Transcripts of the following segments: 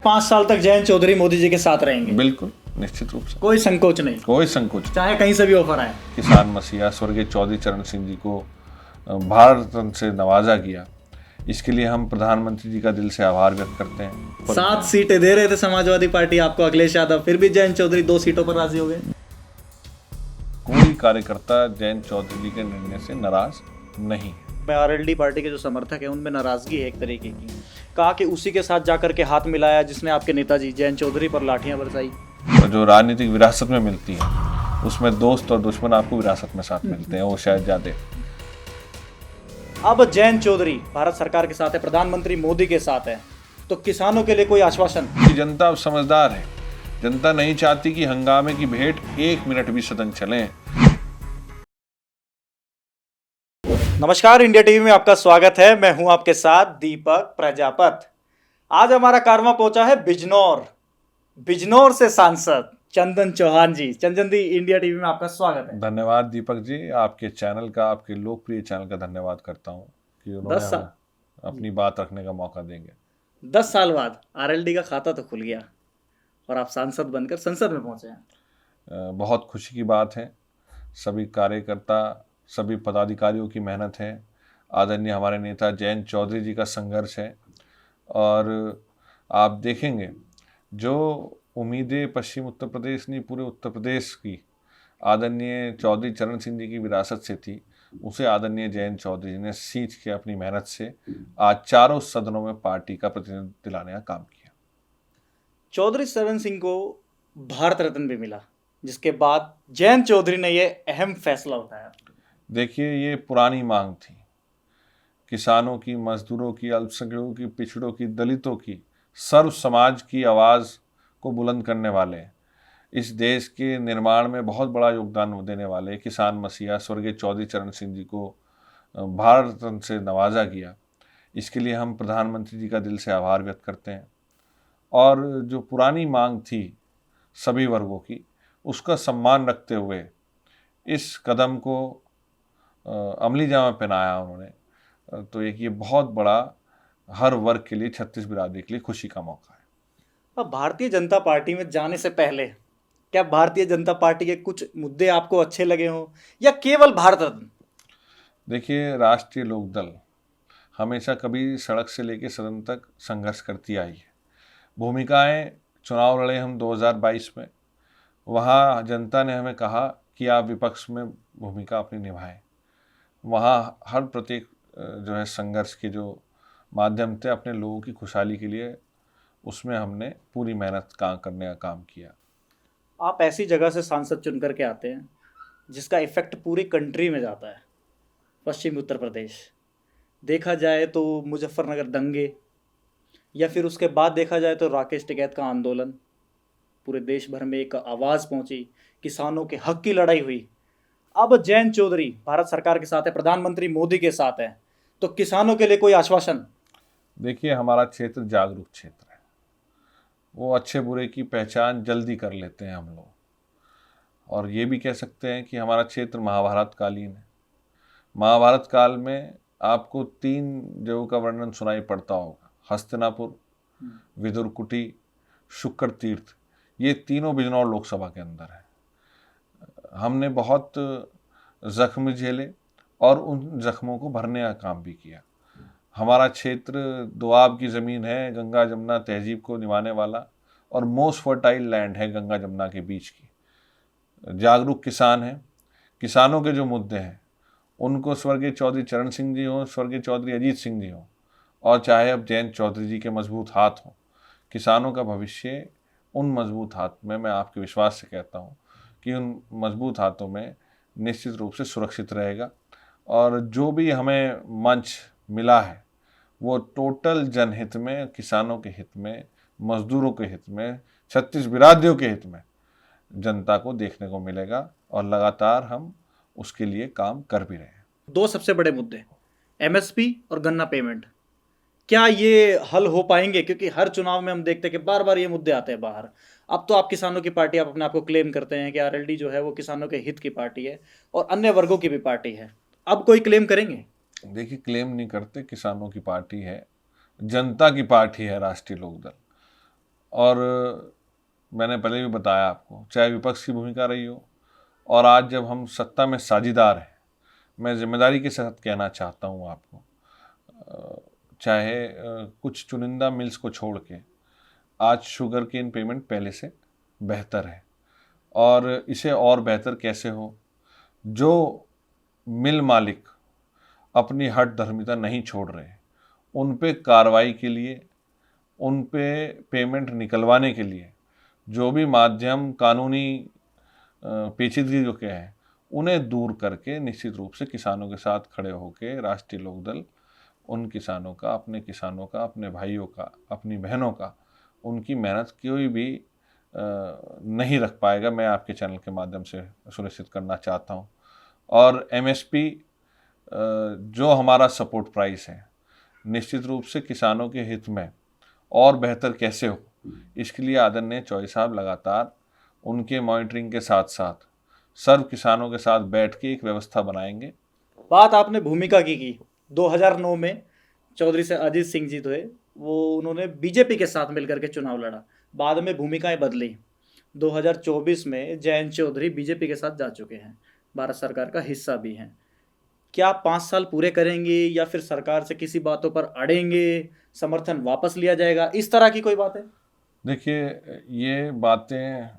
5 साल तक जयंत चौधरी मोदी जी के साथ रहेंगे। बिल्कुल, निश्चित रूप से कोई संकोच नहीं, कोई संकोच नहीं। चाहे कहीं से भी ऑफर आए। किसान मसीहा स्वर्गीय चौधरी चरण सिंह जी को भारत रत्न से नवाजा गया, इसके लिए हम प्रधानमंत्री जी का दिल से आभार व्यक्त करते हैं। 7 सीटें दे रहे थे समाजवादी पार्टी आपको, अखिलेश यादव, फिर भी जयंत चौधरी 2 सीटों पर राजी हो गए। कोई कार्यकर्ता जयंत चौधरी जी के निर्णय से नाराज नहीं है। मैं आरएलडी पार्टी के जो समर्थक हैं उनमें नाराजगी है एक तरीके की। कहा कि उसी के साथ जाकर के हाथ मिलाया जिसने आपके नेताजी जयंत चौधरी पर लाठियां बरसाई। तो जो राजनीतिक विरासत में मिलती है उसमें दोस्त और दुश्मन आपको विरासत में साथ मिलते हैं, वो शायद ज्यादा। अब जयंत चौधरी भारत सरकार के साथ है, प्रधानमंत्री मोदी के साथ है, तो किसानों के लिए कोई आश्वासन? जनता अब समझदार है। जनता नहीं चाहती कि हंगामे की भेंट 1 मिनट भी सदन चले। नमस्कार, इंडिया टीवी में आपका स्वागत है। मैं हूं आपके साथ दीपक प्रजापत। आज हमारा कारवां पहुंचा है बिजनौर से सांसद चंदन चौहान जी। चंदन जी, इंडिया टीवी में आपका स्वागत है। धन्यवाद दीपक जी, आपके चैनल का, आपके लोकप्रिय चैनल का धन्यवाद करता हूं कि उन्होंने हमें अपनी बात रखने का मौका देंगे। 10 साल बाद आरएलडी का खाता तो खुल गया और आप सांसद बनकर संसद में पहुंचे हैं। बहुत खुशी की बात है। सभी कार्यकर्ता, सभी पदाधिकारियों की मेहनत है, आदरणीय हमारे नेता जयंत चौधरी जी का संघर्ष है। और आप देखेंगे जो उम्मीदें पश्चिम उत्तर प्रदेश नहीं पूरे उत्तर प्रदेश की आदरणीय चौधरी चरण सिंह जी की विरासत से थी, उसे आदरणीय जयंत चौधरी जी ने सींच के अपनी मेहनत से आज चारों सदनों में पार्टी का प्रतिनिधित्व दिलाने का काम किया। चौधरी चरण सिंह को भारत रत्न भी मिला, जिसके बाद जयंत चौधरी ने यह अहम फैसला उठाया। देखिए, ये पुरानी मांग थी। किसानों की, मजदूरों की, अल्पसंख्यकों की, पिछड़ों की, दलितों की, सर्व समाज की आवाज़ को बुलंद करने वाले, इस देश के निर्माण में बहुत बड़ा योगदान देने वाले किसान मसीहा स्वर्गीय चौधरी चरण सिंह जी को भारत रत्न से नवाजा गया, इसके लिए हम प्रधानमंत्री जी का दिल से आभार व्यक्त करते हैं। और जो पुरानी मांग थी सभी वर्गों की, उसका सम्मान रखते हुए इस कदम को अमली जामा पहनाया उन्होंने। तो एक ये बहुत बड़ा हर वर्ग के लिए, 36 बिरादरी के लिए खुशी का मौका है। अब भारतीय जनता पार्टी में जाने से पहले क्या भारतीय जनता पार्टी के कुछ मुद्दे आपको अच्छे लगे हों या केवल भारत रत्न? देखिए, राष्ट्रीय लोकदल हमेशा कभी सड़क से लेकर सदन तक संघर्ष करती आई है। भूमिकाएं चुनाव लड़े हम 2022 में, वहाँ जनता ने हमें कहा कि आप विपक्ष में भूमिका अपनी निभाएं। वहाँ हर प्रत्येक जो है संघर्ष के जो माध्यम थे अपने लोगों की खुशहाली के लिए, उसमें हमने पूरी मेहनत करने का काम किया। आप ऐसी जगह से सांसद चुन करके आते हैं जिसका इफेक्ट पूरी कंट्री में जाता है, पश्चिमी उत्तर प्रदेश। देखा जाए तो मुजफ्फरनगर दंगे, या फिर उसके बाद देखा जाए तो राकेश टिकैत का आंदोलन, पूरे देश भर में एक आवाज़ पहुंची, किसानों के हक की लड़ाई हुई। अब जयंत चौधरी भारत सरकार के साथ है, प्रधानमंत्री मोदी के साथ है, तो किसानों के लिए कोई आश्वासन? देखिए, हमारा क्षेत्र जागरूक क्षेत्र है। वो अच्छे बुरे की पहचान जल्दी कर लेते हैं हम लोग। और ये भी कह सकते हैं कि हमारा क्षेत्र महाभारत कालीन है। महाभारत काल में आपको 3 जगहों का वर्णन सुनाई पड़ता होगा: हस्तिनापुर, विदुर कुटी, शुक्र तीर्थ। ये तीनों बिजनौर लोकसभा के अंदर है। हमने बहुत जख्म झेले और उन जख्मों को भरने का काम भी किया। हमारा क्षेत्र दोआब की ज़मीन है, गंगा जमुना तहजीब को निभाने वाला, और मोस्ट फर्टाइल लैंड है गंगा जमुना के बीच की। जागरूक किसान हैं। किसानों के जो मुद्दे हैं उनको स्वर्गीय चौधरी चरण सिंह जी हों, स्वर्गीय चौधरी अजीत सिंह जी हों, और चाहे अब जयंत चौधरी जी के मजबूत हाथ हों, किसानों का भविष्य उन मजबूत हाथ में, मैं आपके विश्वास से कहता हूँ कि उन मजबूत हाथों में निश्चित रूप से सुरक्षित रहेगा। और जो भी हमें मंच मिला है वो टोटल जनहित में, किसानों के हित में, मजदूरों के हित में, 36 बिरादरियों के हित में जनता को देखने को मिलेगा, और लगातार हम उसके लिए काम कर भी रहे हैं। 2 सबसे बड़े मुद्दे, एमएसपी और गन्ना पेमेंट, क्या ये हल हो पाएंगे? क्योंकि हर चुनाव में हम देखते हैं कि बार बार ये मुद्दे आते हैं बाहर। अब तो आप किसानों की पार्टी, आप अपने आप को क्लेम करते हैं कि आरएलडी जो है वो किसानों के हित की पार्टी है और अन्य वर्गों की भी पार्टी है। अब कोई क्लेम करेंगे? देखिए, क्लेम नहीं करते, किसानों की पार्टी है, जनता की पार्टी है राष्ट्रीय लोकदल। और मैंने पहले भी बताया आपको, चाहे विपक्ष की भूमिका रही हो और आज जब हम सत्ता में साझीदार हैं, मैं जिम्मेदारी के साथ कहना चाहता हूँ आपको, चाहे कुछ चुनिंदा मिल्स को छोड़ के आज शुगर केन पेमेंट पहले से बेहतर है। और इसे और बेहतर कैसे हो, जो मिल मालिक अपनी हठ धर्मिता नहीं छोड़ रहे, उन पे कार्रवाई के लिए, उन पे पेमेंट निकलवाने के लिए जो भी माध्यम कानूनी पेचीदगी जो क्या है उन्हें दूर करके निश्चित रूप से किसानों के साथ खड़े होकर राष्ट्रीय लोकदल उन किसानों का, अपने किसानों का, अपने भाइयों का, अपनी बहनों का, उनकी मेहनत कोई भी नहीं रख पाएगा। मैं आपके चैनल के माध्यम से सुनिश्चित करना चाहता हूँ। और एमएसपी जो हमारा सपोर्ट प्राइस है, निश्चित रूप से किसानों के हित में और बेहतर कैसे हो, इसके लिए आदरणीय चौधरी साहब लगातार उनके मॉनिटरिंग के साथ साथ सर्व किसानों के साथ बैठ के एक व्यवस्था बनाएंगे। बात आपने भूमिका की 2009 में चौधरी से अजीत सिंह जी थे, वो उन्होंने बीजेपी के साथ मिलकर के चुनाव लड़ा, बाद में भूमिकाएं बदली। 2024 में जयंत चौधरी बीजेपी के साथ जा चुके हैं, भारत सरकार का हिस्सा भी हैं। क्या 5 साल पूरे करेंगे या फिर सरकार से किसी बातों पर अड़ेंगे, समर्थन वापस लिया जाएगा, इस तरह की कोई बात है? देखिए, ये बातें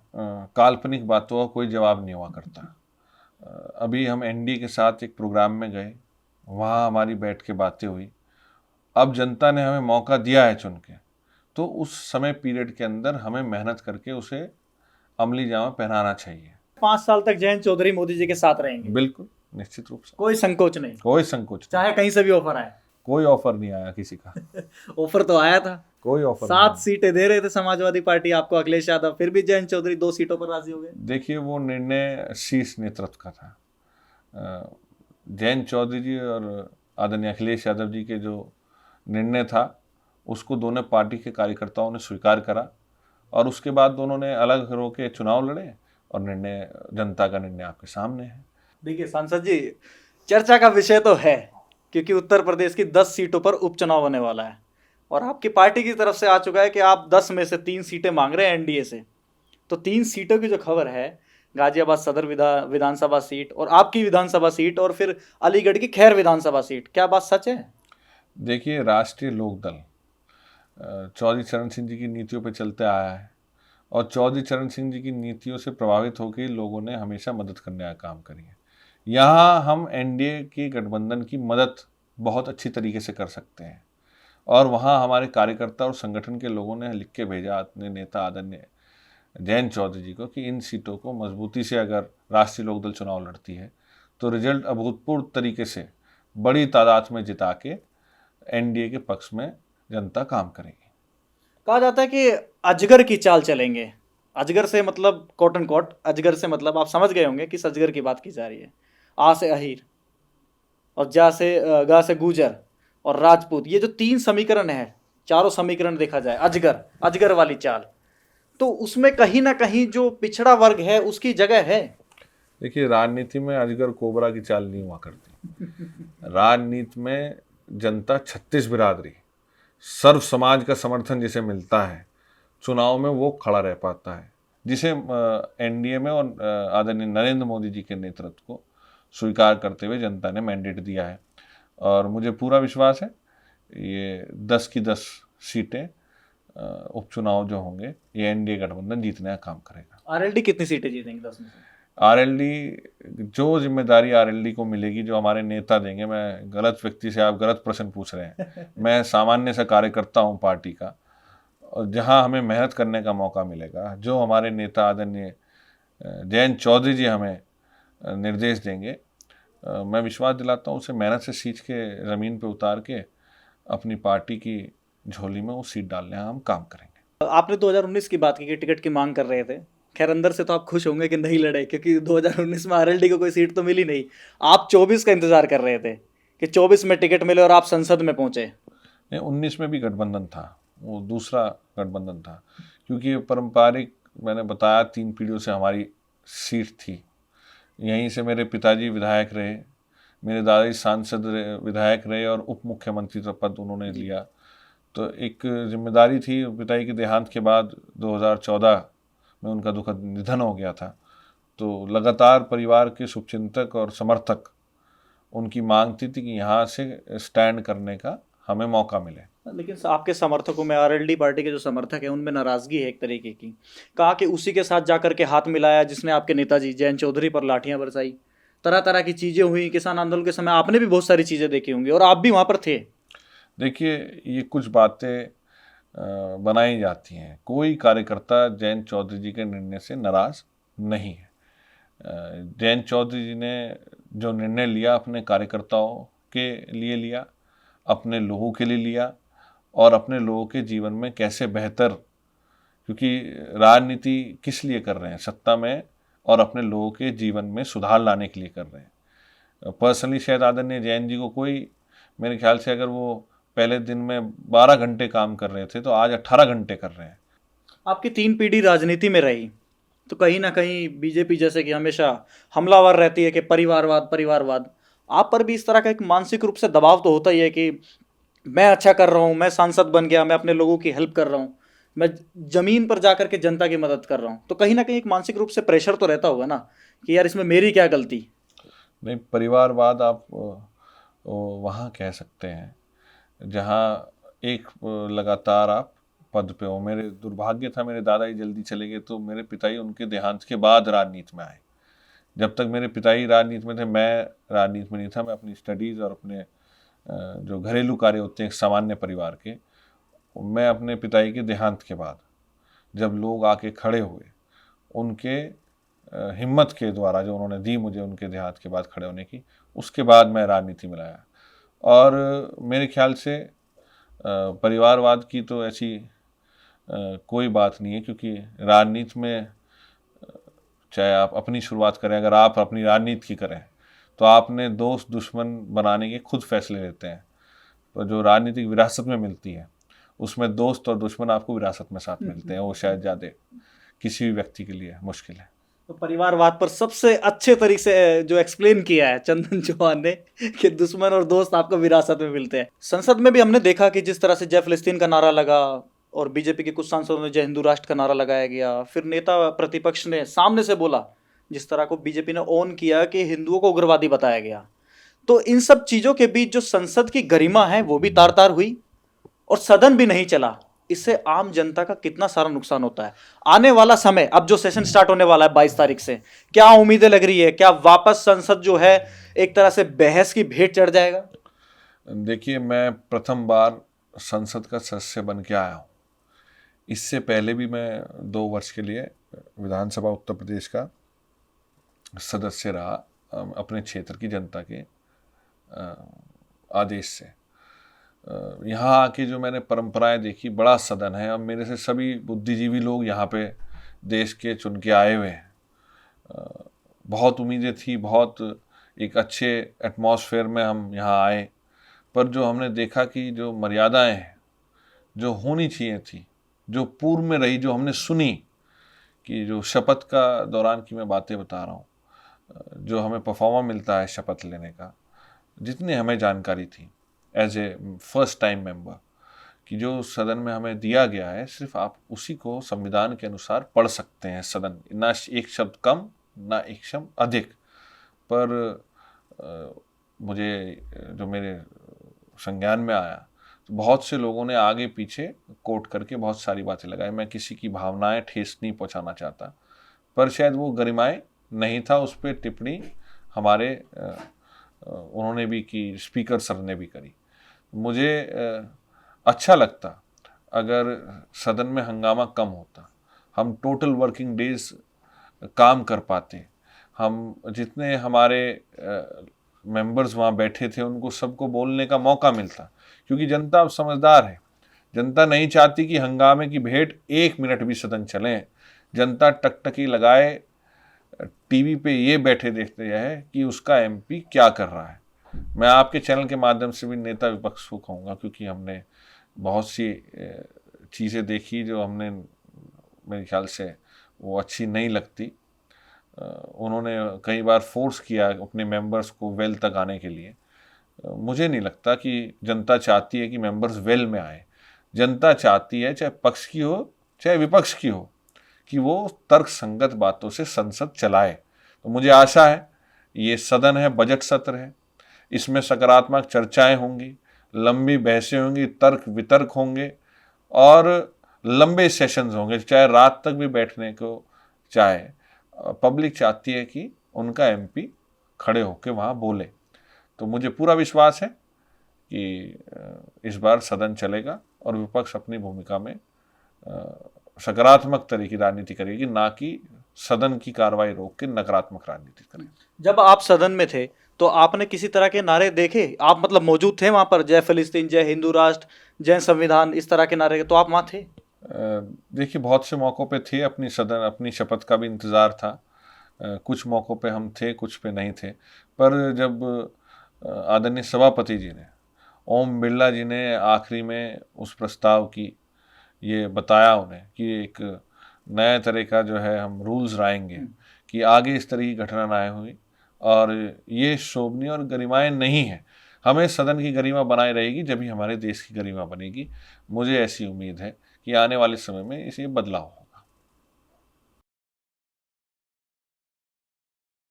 काल्पनिक बातों का कोई जवाब नहीं हुआ करता। अभी हम एनडीए के साथ एक प्रोग्राम में गए, वहाँ हमारी बैठ के बातें हुई। अब जनता ने हमें मौका दिया है चुन के, तो उस समय पीरियड के अंदर हमें मेहनत करके उसे अमली जामा पहनाना चाहिए। 5 साल तक जयंत चौधरी मोदी जी के साथ रहेंगे? बिल्कुल, निश्चित रूप से, कोई संकोच नहीं? कोई संकोच नहीं, चाहे कहीं से भी ऑफर आए? कोई ऑफर नहीं आया किसी का। ऑफर तो आया था, कोई ऑफर 7 सीटें दे रहे थे समाजवादी पार्टी आपको, अखिलेश यादव, फिर भी जयंत चौधरी 2 सीटों पर राजी हो गए। देखिए, वो निर्णय शीर्ष नेतृत्व का था। जयंत चौधरी जी और आदरणीय अखिलेश यादव जी के जो निर्णय था, उसको दोनों पार्टी के कार्यकर्ताओं ने स्वीकार करा और उसके बाद दोनों ने अलग होकर चुनाव लड़े और निर्णय, जनता का निर्णय आपके सामने है। देखिए सांसद जी, चर्चा का विषय तो है, क्योंकि उत्तर प्रदेश की 10 सीटों पर उपचुनाव होने वाला है और आपकी पार्टी की तरफ से आ चुका है कि आप 10 में से 3 सीटें मांग रहे हैं एनडीए से। तो 3 सीटों की जो खबर है, गाजियाबाद सदर विधानसभा सीट और आपकी विधानसभा सीट और फिर अलीगढ़ की खैर विधानसभा सीट, क्या बात सच है? देखिए, राष्ट्रीय लोकदल चौधरी चरण सिंह जी की नीतियों पर चलते आया है और चौधरी चरण सिंह जी की नीतियों से प्रभावित होकर लोगों ने हमेशा मदद करने का काम करी है। यहाँ हम एनडीए की गठबंधन की मदद बहुत अच्छी तरीके से कर सकते हैं और वहाँ हमारे कार्यकर्ता और संगठन के लोगों ने लिख के भेजा अपने नेता आदरणीय जयंत चौधरी जी को कि इन सीटों को मजबूती से अगर राष्ट्रीय लोकदल चुनाव लड़ती है तो रिजल्ट अभूतपूर्व तरीके से बड़ी तादाद में जिता के एनडीए के पक्ष में जनता काम करेगी। कहा जाता है कि अजगर की चाल चलेंगे। अजगर से मतलब कॉटन कॉट, अजगर से मतलब आप समझ गए होंगे किस अजगर की बात की जा रही है। आ से अहीर और जा से गा से गुजर और राजपूत, ये जो 3 समीकरण है, चारों समीकरण देखा जाए, अजगर, अजगर वाली चाल, तो उसमें कहीं ना कहीं जो पिछड़ा वर्ग है उसकी जगह है। देखिए, राजनीति में अजगर कोबरा की चाल नहीं हुआ करती। राजनीति में जनता 36 बिरादरी, सर्व समाज का समर्थन जिसे मिलता है, चुनाव में वो खड़ा रह पाता है, जिसे एनडीए में और आदरणीय नरेंद्र मोदी जी के नेतृत्व को स्वीकार करते हुए जनता ने मैंडेट दिया है। और मुझे पूरा विश्वास है ये 10 की 10 सीटें उपचुनाव जो होंगे ये एनडीए गठबंधन जीतने का काम करेगा। आरएलडी कितनी सीटें जीतेंगे 10 में से? आरएलडी, जो जिम्मेदारी आरएलडी को मिलेगी, जो हमारे नेता देंगे, मैं गलत व्यक्ति से आप गलत प्रश्न पूछ रहे हैं। मैं सामान्य सा कार्यकर्ता हूँ पार्टी का, और जहाँ हमें मेहनत करने का मौका मिलेगा, जो हमारे नेता आदरणीय जयंत चौधरी जी हमें निर्देश देंगे, मैं विश्वास दिलाता हूँ उसे मेहनत से सींच के ज़मीन पे उतार के अपनी पार्टी की झोली में वो सीट डालने का हम काम करेंगे। आपने 2019 की बात की कि टिकट की मांग कर रहे थे, खैर अंदर से तो आप खुश होंगे कि नहीं लड़े, क्योंकि 2019 में आरएलडी को कोई सीट तो मिली नहीं। आप 24 का इंतजार कर रहे थे कि 24 में टिकट मिले और आप संसद में पहुंचे। नहीं, 19 में भी गठबंधन था, वो दूसरा गठबंधन था, क्योंकि पारंपरिक, मैंने बताया, 3 पीढ़ियों से हमारी सीट थी। यहीं से मेरे पिताजी विधायक रहे, मेरे दादाजी सांसद विधायक रहे और उप मुख्यमंत्री का पद उन्होंने लिया। तो एक जिम्मेदारी थी। पिताजी के देहांत के बाद 2014 में उनका दुखद निधन हो गया था। तो लगातार परिवार के शुभचिंतक और समर्थक उनकी मांग थी कि यहाँ से स्टैंड करने का हमें मौका मिले। लेकिन आपके समर्थकों में, आरएलडी पार्टी के जो समर्थक हैं, उनमें नाराजगी है एक तरीके की। कहा कि उसी के साथ जाकर के हाथ मिलाया जिसने आपके नेताजी जयंत चौधरी पर लाठियां बरसाई, तरह तरह की चीजें हुई। किसान आंदोलन के समय आपने भी बहुत सारी चीजें देखी होंगी और आप भी वहां पर थे। देखिए, ये कुछ बातें बनाई जाती हैं। कोई कार्यकर्ता जयंत चौधरी जी के निर्णय से नाराज नहीं है। जयंत चौधरी जी ने जो निर्णय लिया अपने कार्यकर्ताओं के लिए लिया, अपने लोगों के लिए लिया, और अपने लोगों के जीवन में कैसे बेहतर, क्योंकि राजनीति किस लिए कर रहे हैं? सत्ता में और अपने लोगों के जीवन में सुधार लाने के लिए कर रहे हैं। पर्सनली शायद आदरणीय जैन जी को कोई, मेरे ख्याल से अगर वो पहले दिन में 12 घंटे काम कर रहे थे तो आज 18 घंटे कर रहे हैं। आपकी 3 पीढ़ी राजनीति में रही, तो कहीं ना कहीं बीजेपी जैसे कि हमेशा हमलावर रहती है कि परिवारवाद परिवारवाद, आप पर भी इस तरह का एक मानसिक रूप से दबाव तो होता ही है कि मैं अच्छा कर रहा हूँ, मैं सांसद बन गया, मैं अपने लोगों की हेल्प कर रहा हूँ, मैं जमीन पर जाकर के जनता की मदद कर रहा हूँ, तो कहीं ना कहीं एक मानसिक रूप से प्रेशर तो रहता होगा ना कि यार इसमें मेरी क्या गलती। नहीं, परिवारवाद आप वहाँ कह सकते हैं जहाँ एक लगातार आप पद पे हो। मेरे दुर्भाग्य था, मेरे दादाजी जल्दी चले गए, तो मेरे पिताजी उनके देहांत के बाद राजनीति में आए। जब तक मेरे पिताजी राजनीति में थे, मैं राजनीति में नहीं था। मैं अपनी स्टडीज़ और अपने जो घरेलू कार्य होते हैं सामान्य परिवार के, मैं अपने पिताजी के देहांत के बाद जब लोग आके खड़े हुए, उनके हिम्मत के द्वारा जो उन्होंने दी मुझे उनके देहांत के बाद खड़े होने की, उसके बाद मैं राजनीति में आया। और मेरे ख्याल से परिवारवाद की तो ऐसी कोई बात नहीं है, क्योंकि राजनीति में चाहे आप अपनी शुरुआत करें, अगर आप अपनी राजनीति की करें तो आपने दोस्त दुश्मन बनाने के खुद फैसले लेते हैं। तो जो राजनीतिक विरासत में मिलती है उसमें दोस्त और दुश्मन आपको विरासत में साथ मिलते हैं, वो शायद ज़्यादा किसी भी व्यक्ति के लिए मुश्किल है। तो परिवारवाद पर सबसे अच्छे तरीके से जो एक्सप्लेन किया है चंदन चौहान ने कि दुश्मन और दोस्त आपको विरासत में मिलते हैं। संसद में भी हमने देखा कि जिस तरह से जय फिलिस्तीन का नारा लगा और बीजेपी के कुछ सांसदों ने जय हिंदू राष्ट्र का नारा लगाया गया, फिर नेता प्रतिपक्ष ने सामने से बोला, जिस तरह को बीजेपी ने ऑन किया कि हिंदुओं को उग्रवादी बताया गया। तो इन सब चीजों के बीच जो संसद की गरिमा है वो भी तार तार हुई और सदन भी नहीं चला। इससे आम जनता का कितना सारा नुकसान होता है। आने वाला समय, अब जो सेशन स्टार्ट होने वाला है 22 तारीख से, क्या उम्मीदें लग रही है? क्या वापस संसद जो है एक तरह से बहस की भेंट चढ़ जाएगा? देखिए, मैं प्रथम बार संसद का सदस्य बन के आया हूँ। इससे पहले भी मैं 2 वर्ष के लिए विधानसभा उत्तर प्रदेश का सदस्य रहा, अपने क्षेत्र की जनता के आदेश से। यहाँ आके जो मैंने परंपराएं देखी, बड़ा सदन है, अब मेरे से सभी बुद्धिजीवी लोग यहाँ पे देश के चुन के आए हुए हैं। बहुत उम्मीदें थी, बहुत एक अच्छे एटमॉस्फेयर में हम यहाँ आए, पर जो हमने देखा कि जो मर्यादाएं हैं जो होनी चाहिए थी, जो पूर्व में रही, जो हमने सुनी, कि जो शपथ का दौरान की मैं बातें बता रहा हूँ, जो हमें परफॉर्मा मिलता है शपथ लेने का, जितनी हमें जानकारी थी as a first time member, कि जो सदन में हमें दिया गया है सिर्फ आप उसी को संविधान के अनुसार पढ़ सकते हैं। सदन ना एक शब्द कम ना एक शब्द अधिक। पर मुझे जो मेरे संज्ञान में आया तो बहुत से लोगों ने आगे पीछे कोट करके बहुत सारी बातें लगाई। मैं किसी की भावनाएं ठेस नहीं पहुंचाना चाहता, पर शायद वो गरिमाएं नहीं था। उस पर टिप्पणी हमारे उन्होंने भी की, स्पीकर सर ने भी करी। मुझे अच्छा लगता अगर सदन में हंगामा कम होता, हम टोटल वर्किंग डेज काम कर पाते, हम जितने हमारे मेंबर्स वहाँ बैठे थे उनको सबको बोलने का मौका मिलता, क्योंकि जनता अब समझदार है। जनता नहीं चाहती कि हंगामे की भेंट 1 मिनट भी सदन चले। जनता टकटकी लगाए टीवी पे ये बैठे देखते हैं कि उसका एमपी क्या कर रहा है। मैं आपके चैनल के माध्यम से भी नेता विपक्ष को कहूँगा, क्योंकि हमने बहुत सी चीज़ें देखी जो हमने, मेरे ख्याल से वो अच्छी नहीं लगती। उन्होंने कई बार फोर्स किया अपने मेंबर्स को वेल तक आने के लिए। मुझे नहीं लगता कि जनता चाहती है कि मेंबर्स वेल में आए। जनता चाहती है, चाहे पक्ष की हो चाहे विपक्ष की हो, कि वो तर्क संगत बातों से संसद चलाए। तो मुझे आशा है ये सदन है, बजट सत्र है, इसमें सकारात्मक चर्चाएं होंगी, लंबी बहसें होंगी, तर्क वितर्क होंगे और लंबे सेशंस होंगे, चाहे रात तक भी बैठने को चाहे। पब्लिक चाहती है कि उनका एमपी खड़े होकर वहाँ बोले। तो मुझे पूरा विश्वास है कि इस बार सदन चलेगा और विपक्ष अपनी भूमिका में सकारात्मक तरह की राजनीति करेगी, ना कि सदन की कार्रवाई रोक के नकारात्मक राजनीति करेगी। जब आप सदन में थे तो आपने किसी तरह के नारे देखे? आप मतलब मौजूद थे वहां पर, जय फिलिस्तीन, जय हिंदू राष्ट्र, जय संविधान, इस तरह के नारे, तो आप वहां थे? देखिए, बहुत से मौक़ों पे थे, अपनी शपथ का भी इंतज़ार था। कुछ मौक़ों पे हम थे, कुछ पे नहीं थे। पर जब आदरणीय सभापति जी ने, ओम बिरला जी ने आखिरी में उस प्रस्ताव की ये बताया उन्हें कि एक नए तरह का जो है हम रूल्स लाएंगे कि आगे इस तरह की घटना ना हुई, और ये शोभनीय और गरिमाएं नहीं है। हमें सदन की गरिमा बनाए रहेगी जब ही हमारे देश की गरिमा बनेगी। मुझे ऐसी उम्मीद है कि आने वाले समय में इसे बदलाव